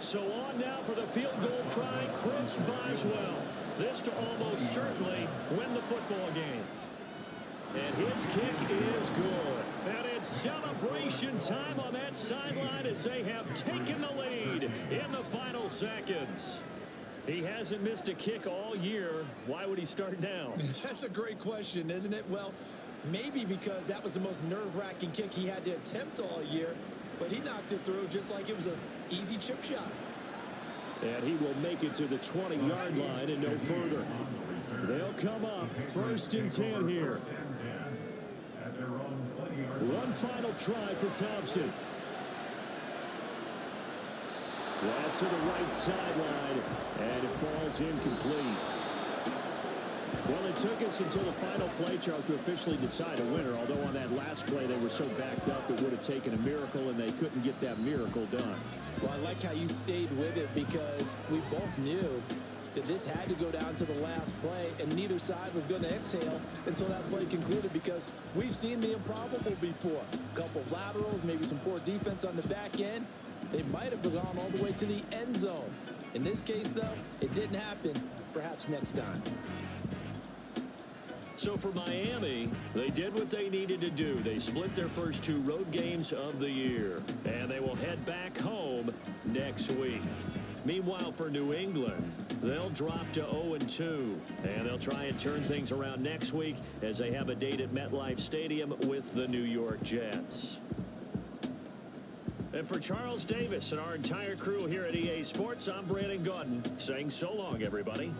So on now for the field goal try, Chris Boswell. This to almost certainly win the football game. And his kick is good. And it's celebration time on that sideline as they have taken the lead in the final seconds. He hasn't missed a kick all year. Why would he start now? That's a great question, isn't it? Well, Maybe because that was the most nerve-wracking kick he had to attempt all year, but he knocked it through just like it was an easy chip shot. And he will make it to the 20-yard line and no further. They'll come up 1st and 10 here. One final try for Thompson. That's to the right sideline, and it falls incomplete. Well, it took us until the final play, Charles, to officially decide a winner, although on that last play they were so backed up it would have taken a miracle, and they couldn't get that miracle done. Well, I like how you stayed with it because we both knew that this had to go down to the last play, and neither side was going to exhale until that play concluded because we've seen the improbable before. A couple of laterals, maybe some poor defense on the back end. They might have gone all the way to the end zone. In this case, though, it didn't happen. Perhaps next time. So for Miami, they did what they needed to do. They split their first 2 road games of the year, and they will head back home next week. Meanwhile, for New England, they'll drop to 0-2, and they'll try and turn things around next week as they have a date at MetLife Stadium with the New York Jets. And for Charles Davis and our entire crew here at EA Sports, I'm Brandon Gaudin saying so long, everybody.